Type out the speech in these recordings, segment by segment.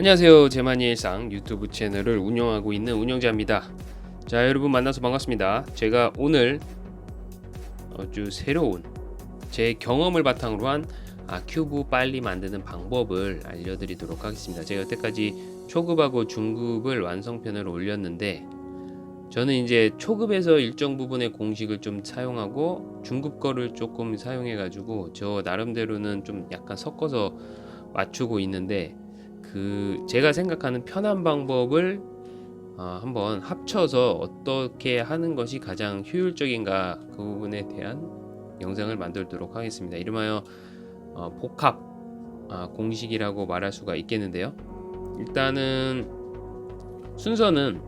안녕하세요. 제만의 일상 유튜브 채널을 운영하고 있는 운영자입니다. 자, 여러분 만나서 반갑습니다. 제가 오늘 아주 새로운 제 경험을 바탕으로 한 큐브 빨리 만드는 방법을 알려드리도록 하겠습니다. 제가 여태까지 초급하고 중급을 완성편을 올렸는데 저는 이제 초급에서 일정 부분의 공식을 좀 사용하고 중급 거를 조금 사용해 가지고 저 나름대로는 좀 약간 섞어서 맞추고 있는데 제가 생각하는 편한 방법을 한번 합쳐서 어떻게 하는 것이 가장 효율적인가 그 부분에 대한 영상을 만들도록 하겠습니다. 이름하여 복합 공식이라고 말할 수가 있겠는데요. 일단은 순서는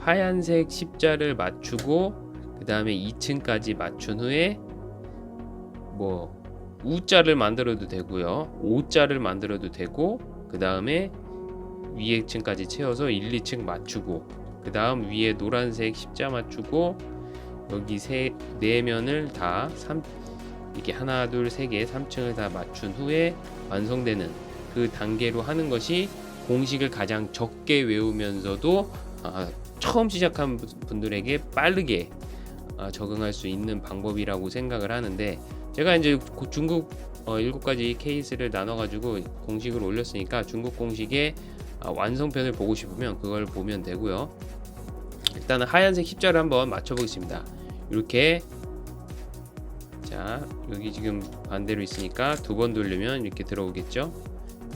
하얀색 십자를 맞추고 그 다음에 2층까지 맞춘 후에 U자를 만들어도 되고요, O자를 만들어도 되고, 그 다음에 위에 층까지 채워서 1, 2층 맞추고, 그 다음 위에 노란색 십자 맞추고, 여기 네 면을 다 이렇게 하나 둘 세 개 3층을 다 맞춘 후에 완성되는 그 단계로 하는 것이 공식을 가장 적게 외우면서도 처음 시작한 분들에게 빠르게 적응할 수 있는 방법이라고 생각을 하는데, 제가 이제 중국 7가지 케이스를 나눠가지고 공식을 올렸으니까 중국 공식의 완성편을 보고 싶으면 그걸 보면 되고요. 일단은 하얀색 십자를 한번 맞춰보겠습니다. 이렇게, 자 여기 지금 반대로 있으니까 두 번 돌리면 이렇게 들어오겠죠.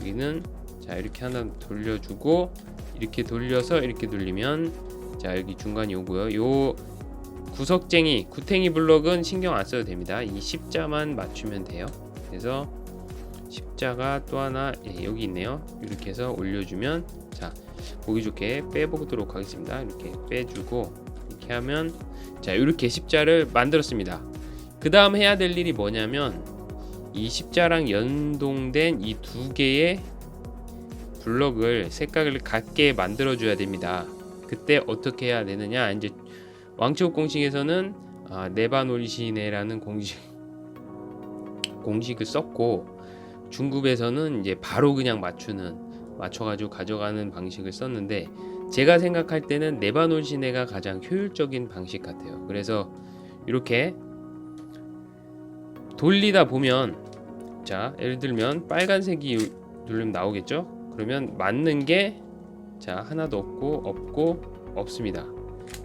여기는 자 이렇게 하나 돌려주고, 이렇게 돌려서 이렇게 돌리면 자 여기 중간이 오고요. 요 구석쟁이 구탱이 블럭은 신경 안 써도 됩니다. 이 십자만 맞추면 돼요. 그래서 십자가 또 하나 여기 있네요. 이렇게 해서 올려주면, 자 보기 좋게 빼보도록 하겠습니다. 이렇게 빼주고 이렇게 하면 자 이렇게 십자를 만들었습니다. 그 다음 해야 될 일이 뭐냐면 이 십자랑 연동된 이 두 개의 블럭을 색깔을 같게 만들어 줘야 됩니다. 그때 어떻게 해야 되느냐, 이제 왕초급 공식에서는 네바놀시네라는 공식을 썼고, 중급에서는 이제 바로 그냥 맞춰가지고 가져가는 방식을 썼는데, 제가 생각할 때는 네바놀시네가 가장 효율적인 방식 같아요. 그래서 이렇게 돌리다 보면, 자 예를 들면 빨간색이 누르면 나오겠죠. 그러면 맞는 게 자 하나도 없고 없습니다.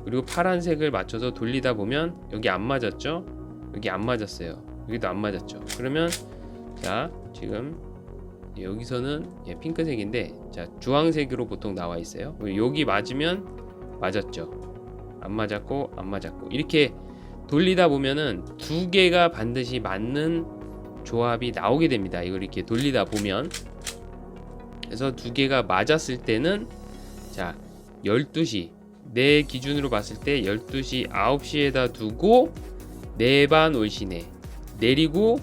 그리고 파란색을 맞춰서 돌리다 보면 여기 안 맞았죠? 여기 안 맞았어요. 여기도 안 맞았죠? 그러면 자 지금 여기서는 핑크색인데 자 주황색으로 보통 나와 있어요. 여기 맞으면 맞았죠? 안 맞았고 안 맞았고, 이렇게 돌리다 보면은 두 개가 반드시 맞는 조합이 나오게 됩니다. 이걸 이렇게 돌리다 보면, 그래서 두 개가 맞았을 때는 자 12시 내 기준으로 봤을 때 12시 9시에다 두고 네반 올시네 내리고,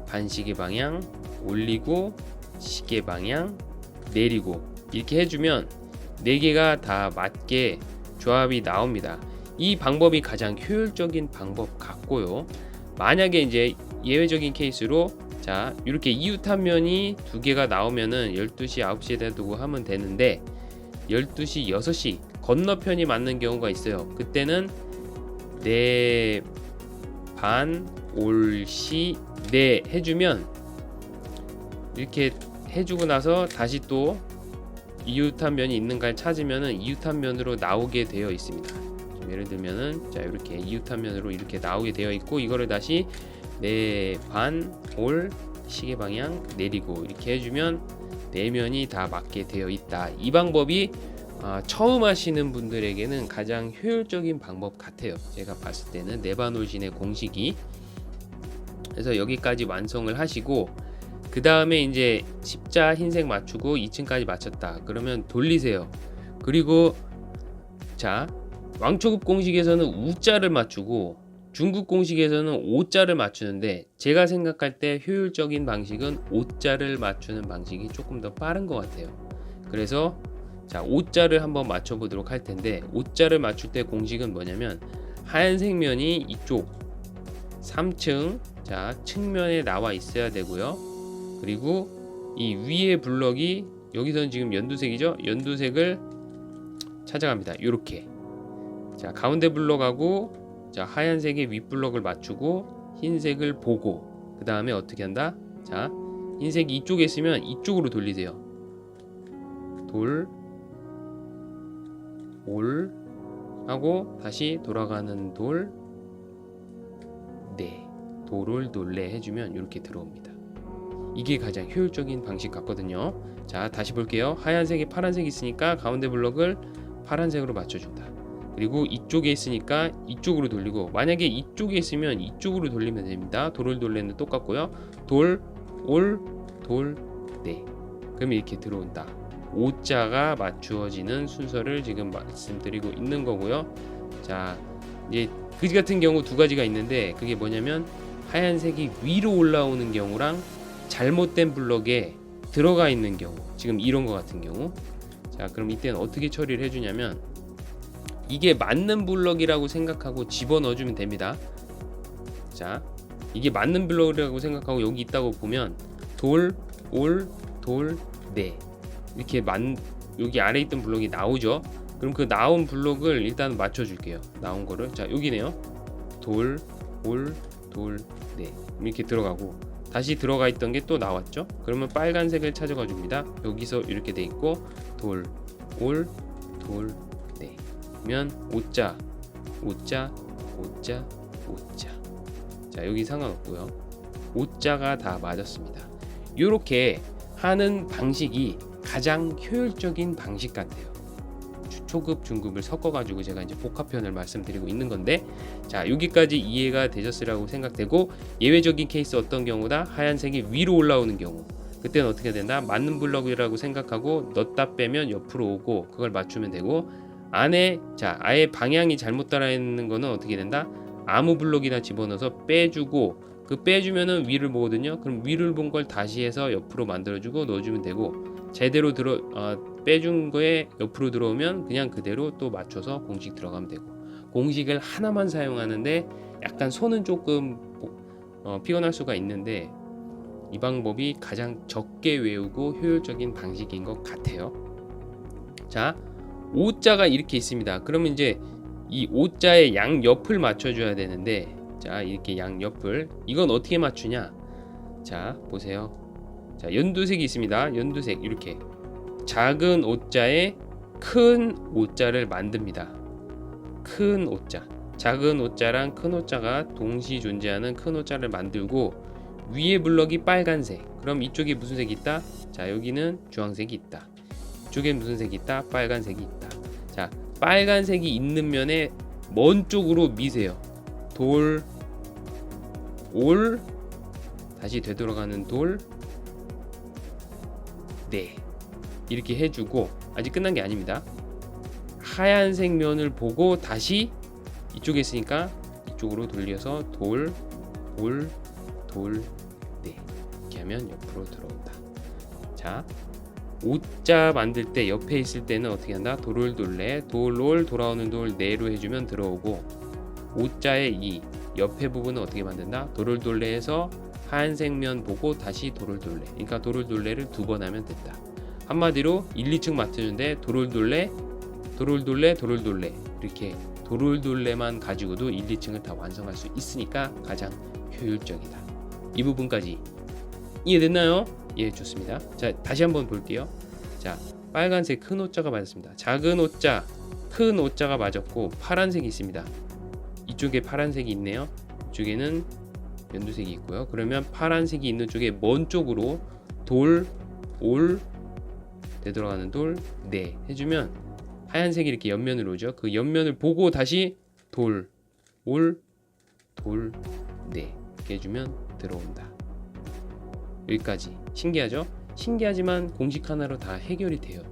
반시계 방향 올리고, 시계 방향 내리고, 이렇게 해주면 네 개가 다 맞게 조합이 나옵니다. 이 방법이 가장 효율적인 방법 같고요. 만약에 이제 예외적인 케이스로 자 이렇게 이웃탄면이 두 개가 나오면은 12시 9시에다 두고 하면 되는데, 12시 6시 건너편이 맞는 경우가 있어요. 그때는 네 반 올시 네 해주면, 이렇게 해주고 나서 다시 또 이웃한 면이 있는가를 찾으면은 이웃한 면으로 나오게 되어 있습니다. 예를 들면은 자 이렇게 이웃한 면으로 이렇게 나오게 되어 있고, 이거를 다시 네 반 올 시계 방향 내리고 이렇게 해주면 네 면이 다 맞게 되어 있다. 이 방법이 처음 하시는 분들에게는 가장 효율적인 방법 같아요. 제가 봤을 때는 네바놀신의 공식이. 그래서 여기까지 완성을 하시고, 그 다음에 이제 십자 흰색 맞추고 2층까지 맞췄다 그러면 돌리세요. 그리고 자 왕초급 공식에서는 U자를 맞추고 중급 공식에서는 O자를 맞추는데, 제가 생각할 때 효율적인 방식은 O자를 맞추는 방식이 조금 더 빠른 것 같아요. 그래서 자 O자를 한번 맞춰 보도록 할 텐데, O자를 맞출 때 공식은 뭐냐면 하얀색 면이 이쪽 3층 자 측면에 나와 있어야 되고요. 그리고 이 위에 블럭이 여기서는 지금 연두색이죠. 연두색을 찾아갑니다. 요렇게. 자, 가운데 블럭하고 자, 하얀색의 윗 블럭을 맞추고 흰색을 보고 그 다음에 어떻게 한다? 자, 흰색이 이쪽에 있으면 이쪽으로 돌리세요. 돌, 올 하고 다시 돌아가는 돌, 네, 돌을 돌래 해주면 이렇게 들어옵니다. 이게 가장 효율적인 방식 같거든요. 자, 다시 볼게요. 하얀색에 파란색이 있으니까 가운데 블럭을 파란색으로 맞춰준다. 그리고 이쪽에 있으니까 이쪽으로 돌리고, 만약에 이쪽에 있으면 이쪽으로 돌리면 됩니다. 돌을 돌래는 똑같고요. 돌, 올, 돌, 네. 그럼 이렇게 들어온다. 오자가 맞추어지는 순서를 지금 말씀드리고 있는 거고요. 자, 이제 그지 같은 경우 두 가지가 있는데, 그게 뭐냐면 하얀색이 위로 올라오는 경우랑 잘못된 블럭에 들어가 있는 경우, 지금 이런 거 같은 경우. 자, 그럼 이때는 어떻게 처리를 해주냐면, 이게 맞는 블럭이라고 생각하고 집어넣어주면 됩니다. 자, 이게 맞는 블럭이라고 생각하고 여기 있다고 보면 돌, 올, 돌, 네, 이렇게 여기 아래 있던 블럭이 나오죠. 그럼 그 나온 블럭을 일단 맞춰줄게요. 나온 거를. 자, 여기네요. 돌, 올, 돌, 네, 이렇게 들어가고 다시 들어가 있던 게 또 나왔죠. 그러면 빨간색을 찾아가 줍니다. 여기서 이렇게 돼 있고 돌, 올, 돌, 네. 그러면 오자, 오자, 오자, 오자. 자, 여기 상관없고요. 오자가 다 맞았습니다. 이렇게 하는 방식이 가장 효율적인 방식 같아요. 초급, 중급을 섞어가지고 제가 이제 복합편을 말씀드리고 있는 건데, 자, 여기까지 이해가 되셨으라고 생각되고, 예외적인 케이스 어떤 경우다? 하얀색이 위로 올라오는 경우, 그때는 어떻게 된다? 맞는 블럭이라고 생각하고 넣었다 빼면 옆으로 오고 그걸 맞추면 되고, 안에 자, 아예 방향이 잘못 따라 있는 거는 어떻게 된다? 아무 블럭이나 집어넣어서 빼주고, 그 빼주면은 위를 보거든요. 그럼 위를 본 걸 다시 해서 옆으로 만들어주고 넣어주면 되고, 제대로 빼준 거에 옆으로 들어오면 그냥 그대로 또 맞춰서 공식 들어가면 되고, 공식을 하나만 사용하는데 약간 손은 조금 피곤할 수가 있는데, 이 방법이 가장 적게 외우고 효율적인 방식인 것 같아요. 자, 오자가 이렇게 있습니다. 그러면 이제 이 오자의 양옆을 맞춰줘야 되는데, 자, 이렇게 양옆을, 이건 어떻게 맞추냐? 자, 보세요. 자, 연두색이 있습니다. 연두색, 이렇게 작은 오자에 큰 오자를 만듭니다. 큰 오자, 작은 오자랑 큰 오자가 동시 존재하는 큰 오자를 만들고, 위에 블럭이 빨간색, 그럼 이쪽에 무슨 색이 있다? 자, 여기는 주황색이 있다. 이쪽에 무슨 색이 있다? 빨간색이 있다. 자, 빨간색이 있는 면에 먼 쪽으로 미세요. 돌, 올, 다시 되돌아가는 돌, 네, 이렇게 해주고, 아직 끝난 게 아닙니다. 하얀색 면을 보고 다시 이쪽에 있으니까 이쪽으로 돌려서 돌, 올, 돌, 네, 이렇게 하면 옆으로 들어온다. 자, 오자 만들 때 옆에 있을 때는 어떻게 한다? 돌을 돌래, 돌, 돌아오는 돌, 네로 해주면 들어오고, 오자의 이 옆에 부분은 어떻게 만든다? 돌을 돌래해서 하얀색 면 보고 다시 돌을 돌래. 그러니까 돌을 돌래를 두 번 하면 된다. 한마디로 1, 2층 맞추는데 돌을 돌래, 돌을 돌래, 돌을 돌래, 이렇게 돌을 돌래만 가지고도 1, 2층을 다 완성할 수 있으니까 가장 효율적이다. 이 부분까지 이해됐나요? 예, 좋습니다. 자, 다시 한번 볼게요. 자, 빨간색 큰 오자가 맞았습니다. 작은 오자, 큰 오자가 맞았고 파란색이 있습니다. 이쪽에 파란색이 있네요. 이쪽에는 연두색이 있고요. 그러면 파란색이 있는 쪽에 먼 쪽으로 돌, 올, 되돌아가는 돌, 네 해주면 하얀색이 이렇게 옆면으로 오죠. 그 옆면을 보고 다시 돌, 올, 돌, 네 이렇게 해주면 들어온다. 여기까지. 신기하죠? 신기하지만 공식 하나로 다 해결이 돼요.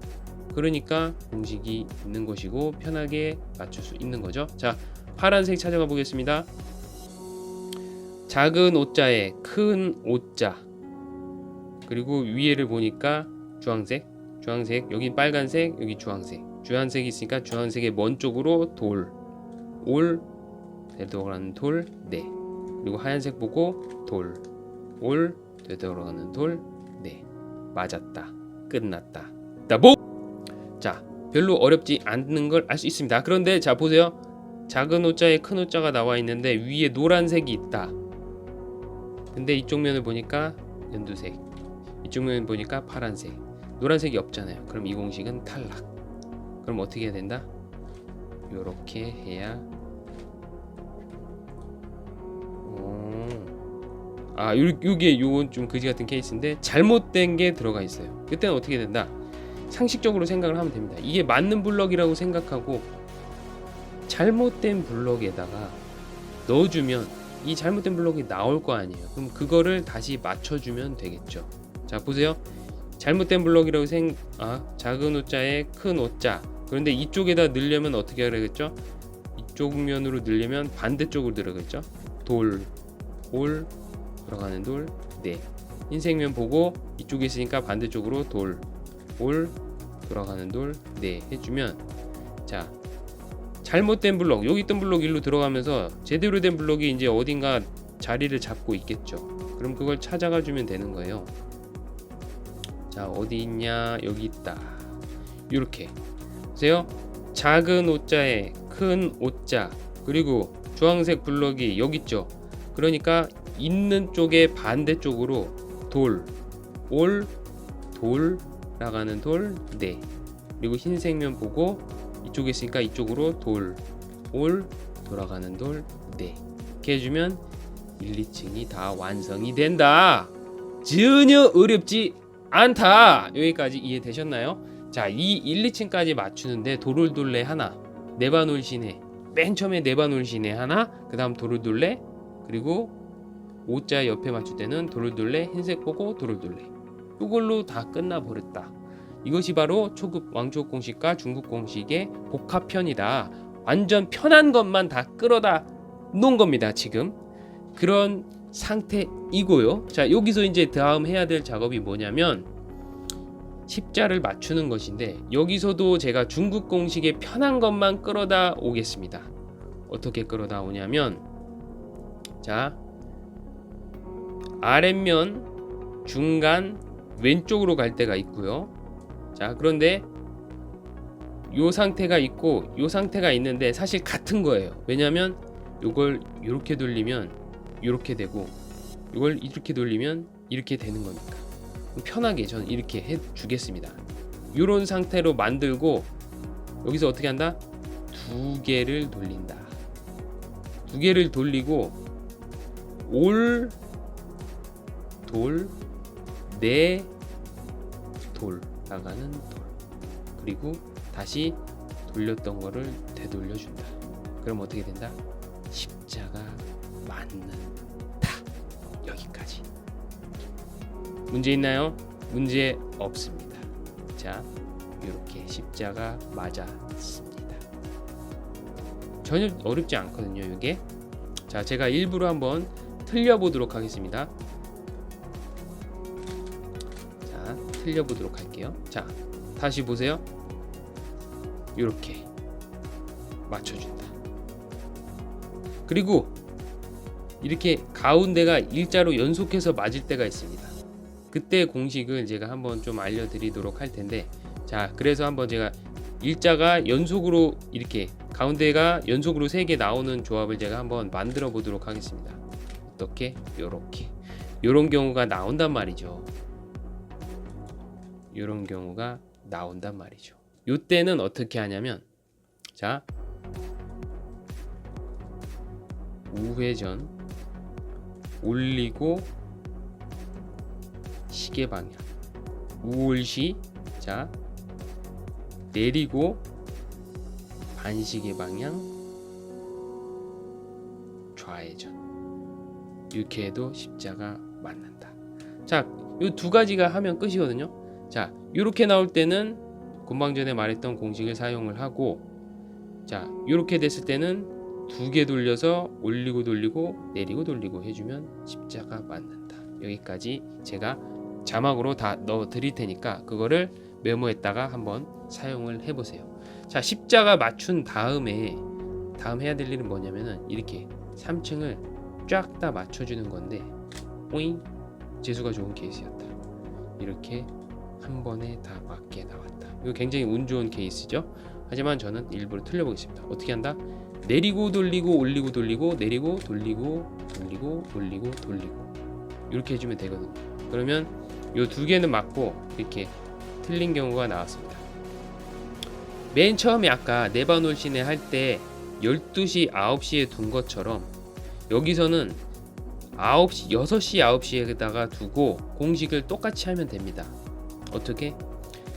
그러니까 공식이 있는 것이고 편하게 맞출 수 있는 거죠. 자, 파란색 찾아가 보겠습니다. 작은 오자에 큰 오자, 그리고 위에를 보니까 주황색, 여긴 빨간색, 여기 주황색이 있으니까 주황색의 먼 쪽으로 돌, 올, 되돌아가는 돌, 네. 그리고 하얀색 보고 돌, 올, 되돌아가는 돌, 네. 맞았다, 끝났다. 있다. 뭐? 자, 별로 어렵지 않는 걸 알 수 있습니다. 그런데 자 보세요. 작은 오자에 큰 오자가 나와 있는데 위에 노란색이 있다. 근데 이쪽 면을 보니까 연두색, 이쪽 면을 보니까 파란색, 노란색이 없잖아요. 그럼 이 공식은 탈락. 그럼 어떻게 해야 된다? 요렇게 해야 요게 요건 좀 그지 같은 케이스인데 잘못된 게 들어가 있어요. 그때는 어떻게 된다? 상식적으로 생각을 하면 됩니다. 이게 맞는 블럭이라고 생각하고 잘못된 블럭에다가 넣어주면 이 잘못된 블럭이 나올 거 아니에요. 그럼 그거를 다시 맞춰주면 되겠죠. 자 보세요. 잘못된 블럭이라고 작은 오자에 큰 오자. 그런데 이쪽에다 넣으려면 어떻게 하겠죠? 이쪽 면으로 넣으려면 반대쪽으로 들어가겠죠. 돌, 올, 돌아가는 돌, 네. 흰색 면 보고 이쪽에 있으니까 반대쪽으로 돌, 올, 돌아가는 돌, 네 해주면 자 잘못된 블럭, 여기 있던 블럭 일로 들어가면서 제대로 된 블럭이 이제 어딘가 자리를 잡고 있겠죠. 그럼 그걸 찾아가 주면 되는 거예요. 자 어디 있냐, 여기 있다. 이렇게 보세요. 작은 오자에 큰 오자, 그리고 주황색 블럭이 여기 있죠. 그러니까 있는 쪽에 반대쪽으로 돌, 올, 돌, 나가는 돌, 네. 그리고 흰색 면 보고 이쪽에 있으니까 이쪽으로 돌, 올, 돌아가는 돌, 네. 이렇게 해주면 1, 2층이 다 완성이 된다. 전혀 어렵지 않다. 여기까지 이해되셨나요? 자, 이 1, 2층까지 맞추는데 도룰둘레 하나, 네바놀 시내, 맨 처음에 네바놀 시내 하나, 그 다음 도룰둘레, 그리고 오자 옆에 맞출 때는 도룰둘레, 흰색 보고 도룰둘레. 이걸로 다 끝나버렸다. 이것이 바로 초급 왕초급 공식과 중급 공식의 복합편이다. 완전 편한 것만 다 끌어다 놓은 겁니다. 지금 그런 상태이고요. 자, 여기서 이제 다음 해야 될 작업이 뭐냐면 십자를 맞추는 것인데, 여기서도 제가 중급 공식의 편한 것만 끌어다 오겠습니다. 어떻게 끌어다 오냐면, 자, 아랫면 중간 왼쪽으로 갈 때가 있고요. 자, 그런데 요 상태가 있고 요 상태가 있는데 사실 같은 거예요. 왜냐면 요걸 이렇게 돌리면 이렇게 되고, 이걸 이렇게 돌리면 이렇게 되는 거니까 편하게 저는 이렇게 해 주겠습니다. 요런 상태로 만들고, 여기서 어떻게 한다? 두 개를 돌린다. 두 개를 돌리고 올, 돌, 네, 돌, 나가는 돌, 그리고 다시 돌렸던 거를 되돌려 준다. 그럼 어떻게 된다? 십자가 맞는다. 여기까지. 문제 있나요? 문제 없습니다. 자, 이렇게 십자가 맞았습니다. 전혀 어렵지 않거든요, 이게. 자, 제가 일부러 한번 틀려보도록 하겠습니다. 자, 틀려보도록 할게요. 자, 다시 보세요. 이렇게 맞춰준다. 그리고 이렇게 가운데가 일자로 연속해서 맞을 때가 있습니다. 그때 공식을 제가 한번 좀 알려드리도록 할 텐데, 자, 그래서 한번 제가 일자가 연속으로 이렇게 가운데가 연속으로 3개 나오는 조합을 제가 한번 만들어 보도록 하겠습니다. 어떻게? 요렇게. 요런 경우가 나온단 말이죠. 요런 경우가 나온단 말이죠. 요때는 어떻게 하냐면, 자, 우회전 올리고 시계 방향, 우올시, 자, 내리고 반시계 방향, 좌회전. 이렇게 해도 십자가 맞는다. 자, 요 두 가지가 하면 끝이거든요. 자, 이렇게 나올 때는 금방 전에 말했던 공식을 사용을 하고, 자, 이렇게 됐을 때는 두 개 돌려서 올리고 돌리고 내리고 돌리고 해주면 십자가 맞는다. 여기까지 제가 자막으로 다 넣어 드릴 테니까 그거를 메모했다가 한번 사용을 해보세요. 자, 십자가 맞춘 다음에 다음 해야 될 일은 뭐냐면은 이렇게 3층을 쫙 다 맞춰주는 건데, 오잉, 재수가 좋은 케이스였다. 이렇게 한 번에 다 맞게 나왔다. 이거 굉장히 운 좋은 케이스죠. 하지만 저는 일부러 틀려보겠습니다. 어떻게 한다? 내리고 돌리고 올리고 돌리고 내리고 돌리고 돌리고 올리고 돌리고 이렇게 해주면 되거든요. 그러면 요 두 개는 맞고 이렇게 틀린 경우가 나왔습니다. 맨 처음에 아까 네바놀 시내 할 때 12시 9시에 둔 것처럼 여기서는 9시 6시 9시에다가 두고 공식을 똑같이 하면 됩니다. 어떻게?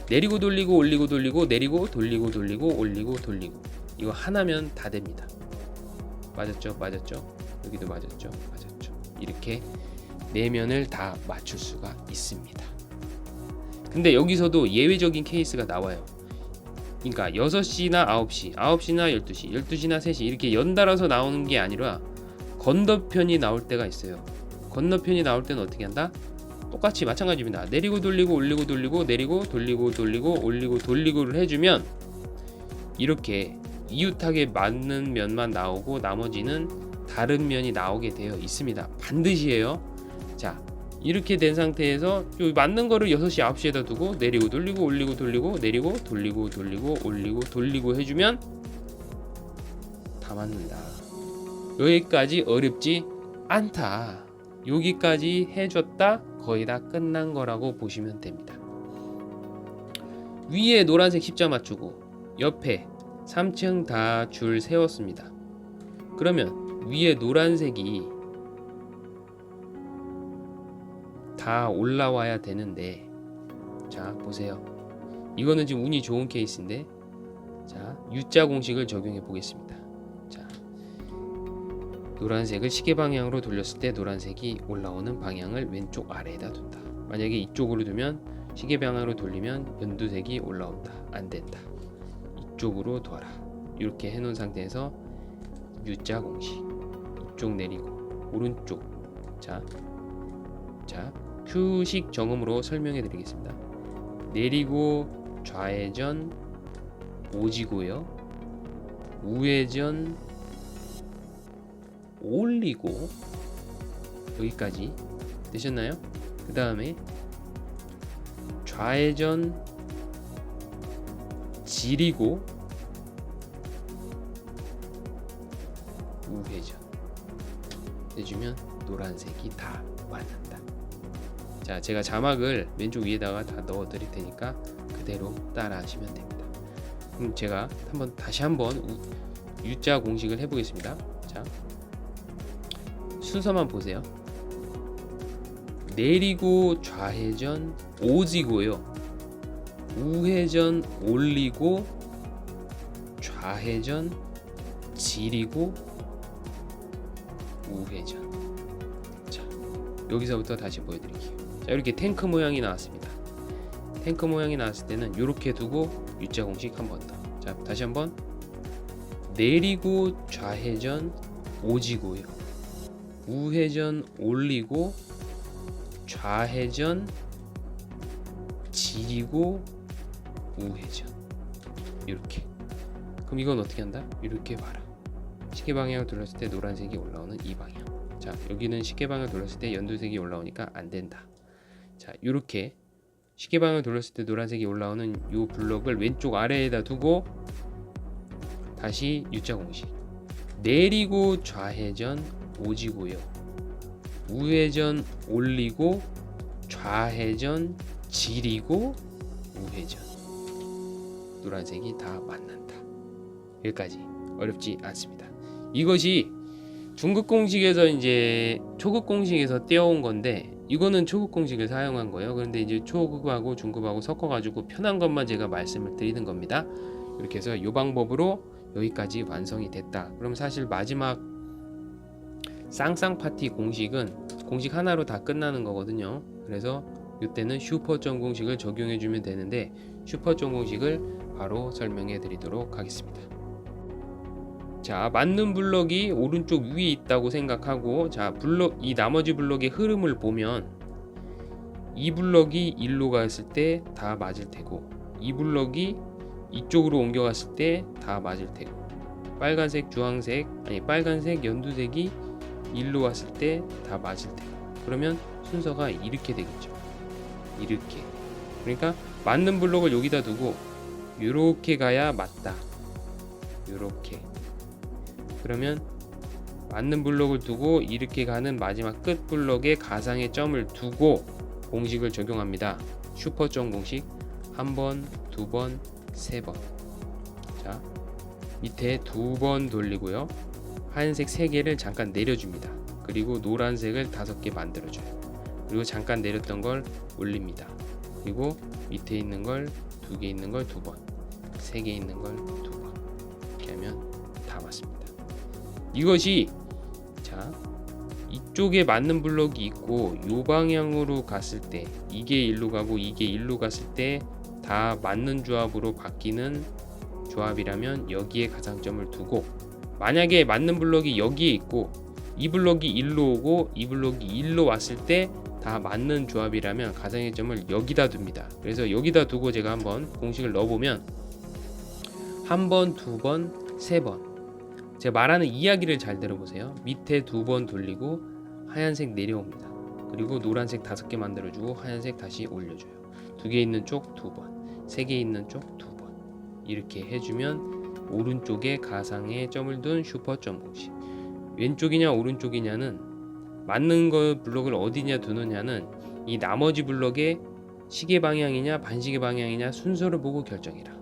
내리고 돌리고 올리고 돌리고 내리고 돌리고 돌리고 올리고 돌리고 이거 하나면 다 됩니다. 맞았죠? 맞았죠? 여기도 맞았죠? 맞았죠? 이렇게 네 면을 다 맞출 수가 있습니다. 근데 여기서도 예외적인 케이스가 나와요. 그러니까 6시나 9시, 9시나 12시, 12시나 3시 이렇게 연달아서 나오는 게 아니라 건너편이 나올 때가 있어요. 건너편이 나올 때는 어떻게 한다? 똑같이 마찬가지입니다. 내리고 돌리고 올리고 돌리고 내리고 돌리고 돌리고 올리고 돌리고를 해주면 이렇게 이웃하게 맞는 면만 나오고 나머지는 다른 면이 나오게 되어 있습니다. 반드시 해요. 자, 이렇게 된 상태에서 맞는 거를 6시 9시에다 두고 내리고 돌리고 올리고 돌리고 내리고 돌리고 돌리고 올리고 돌리고 해주면 다 맞는다. 여기까지 어렵지 않다. 여기까지 해줬다 거의 다 끝난 거라고 보시면 됩니다. 위에 노란색 십자 맞추고 옆에 3층 다 줄 세웠습니다. 그러면 위에 노란색이 다 올라와야 되는데, 자 보세요. 이거는 지금 운이 좋은 케이스인데, 자 U자 공식을 적용해 보겠습니다. 자 노란색을 시계 방향으로 돌렸을 때 노란색이 올라오는 방향을 왼쪽 아래에다 둔다. 만약에 이쪽으로 두면 시계 방향으로 돌리면 연두색이 올라온다. 안 된다. 이쪽으로 둬라. 이렇게 해놓은 상태에서 U자 공식 이쪽 내리고 오른쪽 자 Q식 정음으로 설명해 드리겠습니다. 내리고 좌회전 오지고요. 우회전 올리고 여기까지 되셨나요? 그 다음에 좌회전 지리고 우회전 해주면 노란색이 다 맞는다. 자, 제가 자막을 왼쪽 위에다가 다 넣어 드릴 테니까 그대로 따라 하시면 됩니다. 그럼 제가 다시 한번 U자 공식을 해보겠습니다. 자, 순서만 보세요. 내리고 좌회전 오지고요. 우회전 올리고 좌회전 지리고 우회전. 자, 여기서부터 다시 보여드릴게요. 자, 이렇게 탱크 모양이 나왔습니다. 탱크 모양이 나왔을 때는 이렇게 두고 U자 공식 한 번 더. 자, 다시 한번 내리고 좌회전 오지고요. 우회전 올리고 좌회전 지리고 우회전. 이렇게. 그럼 이건 어떻게 한다? 이렇게 봐라. 시계 방향을 돌렸을 때 노란색이 올라오는 이 방향. 자, 여기는 시계 방향을 돌렸을 때 연두색이 올라오니까 안 된다. 자, 이렇게 시계 방향을 돌렸을 때 노란색이 올라오는 이 블럭을 왼쪽 아래에다 두고 다시 U자 공식. 내리고 좌회전 오지고요. 우회전 올리고 좌회전 지리고 우회전. 노란색이 다 만난다. 여기까지 어렵지 않습니다. 이것이 중급 공식에서 이제 초급 공식에서 떼어온 건데, 이거는 초급 공식을 사용한 거예요. 그런데 이제 초급하고 중급하고 섞어가지고 편한 것만 제가 말씀을 드리는 겁니다. 이렇게 해서 이 방법으로 여기까지 완성이 됐다. 그럼 사실 마지막 쌍쌍파티 공식은 공식 하나로 다 끝나는 거거든요. 그래서 이때는 슈퍼점 공식을 적용해 주면 되는데, 슈퍼점 공식을 바로 설명해 드리도록 하겠습니다. 자, 맞는 블럭이 오른쪽 위에 있다고 생각하고, 자, 이 나머지 블럭의 흐름을 보면 이 블럭이 일로 갔을 때 다 맞을 테고, 이 블럭이 이쪽으로 옮겨갔을 때 다 맞을 테고, 빨간색, 주황색, 빨간색, 연두색이 일로 왔을 때 다 맞을 테고, 그러면 순서가 이렇게 되겠죠. 이렇게. 그러니까 맞는 블럭을 여기다 두고 요렇게 가야 맞다. 요렇게. 그러면 맞는 블록을 두고 이렇게 가는 마지막 끝 블록에 가상의 점을 두고 공식을 적용합니다. 슈퍼점 공식. 한 번, 두 번, 세 번. 자, 밑에 두 번 돌리고요. 하얀색 3개를 잠깐 내려줍니다. 그리고 노란색을 5개 만들어줘요. 그리고 잠깐 내렸던 걸 올립니다. 그리고 밑에 있는 걸 2개 있는 걸 2번, 3개 있는 걸 2번. 이렇게 하면 다 맞습니다. 이것이 자, 이쪽에 맞는 블록이 있고 이 방향으로 갔을 때 이게 일로 가고 이게 일로 갔을 때 다 맞는 조합으로 바뀌는 조합이라면 여기에 가상점을 두고, 만약에 맞는 블록이 여기에 있고 이 블록이 일로 오고 이 블록이 일로 왔을 때 다 맞는 조합이라면 가상의 점을 여기다 둡니다. 그래서 여기다 두고 제가 한번 공식을 넣어보면 한 번, 두 번, 세 번. 제가 말하는 이야기를 잘 들어보세요. 밑에 2번 돌리고 하얀색 내려옵니다. 그리고 노란색 5개 만들어주고 하얀색 다시 올려줘요. 2개 있는 쪽 2번, 3개 있는 쪽 2번. 이렇게 해주면 오른쪽에 가상의 점을 둔 슈퍼점 공식. 왼쪽이냐 오른쪽이냐는 맞는 거 블록을 어디냐 두느냐는 이 나머지 블록의 시계 방향이냐 반시계 방향이냐 순서를 보고 결정해라.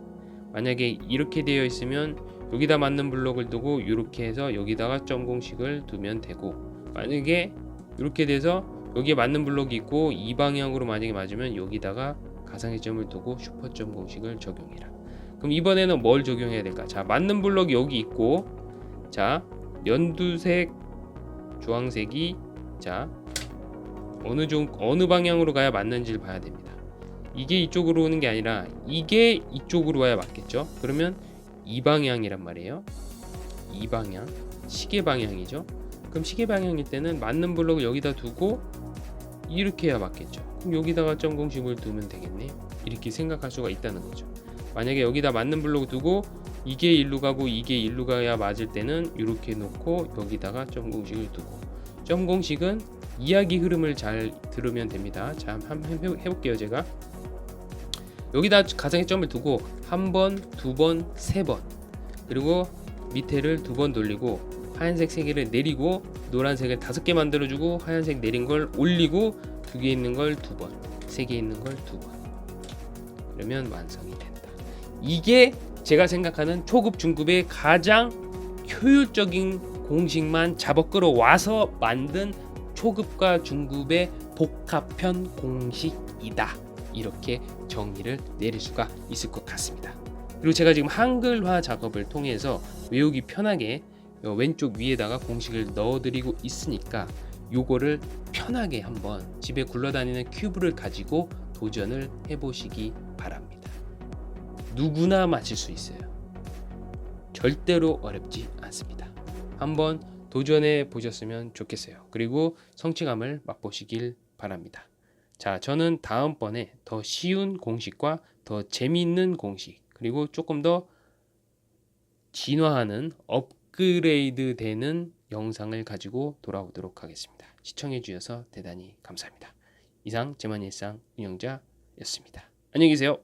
만약에 이렇게 되어 있으면 여기다 맞는 블록을 두고 이렇게 해서 여기다가 점 공식을 두면 되고, 만약에 이렇게 돼서 여기에 맞는 블록이 있고 이 방향으로 만약에 맞으면 여기다가 가상의 점을 두고 슈퍼점 공식을 적용해라. 그럼 이번에는 뭘 적용해야 될까? 자, 맞는 블록이 여기 있고, 자, 연두색, 주황색이 자 어느 방향으로 가야 맞는지를 봐야 됩니다. 이게 이쪽으로 오는 게 아니라 이게 이쪽으로 와야 맞겠죠? 그러면 이 방향이란 말이에요. 이 방향, 시계 방향이죠. 그럼 시계 방향일 때는 맞는 블록을 여기다 두고 이렇게 해야 맞겠죠. 그럼 여기다가 점 공식을 두면 되겠네요. 이렇게 생각할 수가 있다는 거죠. 만약에 여기다 맞는 블록을 두고 이게 일로 가고 이게 일로 가야 맞을 때는 이렇게 놓고 여기다가 점 공식을 두고, 점 공식은 이야기 흐름을 잘 들으면 됩니다. 자, 한번 해볼게요. 제가 여기다 가상의 점을 두고 한 번, 두 번, 세 번, 그리고 밑에를 2번 돌리고 하얀색 3개를 내리고 노란색을 5개 만들어주고 하얀색 내린 걸 올리고 2개 있는 걸 2번, 3개 있는 걸 2번. 그러면 완성이 된다. 이게 제가 생각하는 초급 중급의 가장 효율적인 공식만 잡아 끌어와서 만든 초급과 중급의 복합편 공식이다. 이렇게 정의를 내릴 수가 있을 것 같습니다. 그리고 제가 지금 한글화 작업을 통해서 외우기 편하게 왼쪽 위에다가 공식을 넣어드리고 있으니까 요거를 편하게 한번 집에 굴러다니는 큐브를 가지고 도전을 해보시기 바랍니다. 누구나 맞힐 수 있어요. 절대로 어렵지 않습니다. 한번 도전해 보셨으면 좋겠어요. 그리고 성취감을 맛보시길 바랍니다. 자, 저는 다음번에 더 쉬운 공식과 더 재미있는 공식, 그리고 조금 더 진화하는 업그레이드 되는 영상을 가지고 돌아오도록 하겠습니다. 시청해 주셔서 대단히 감사합니다. 이상 제만일상 운영자였습니다. 안녕히 계세요.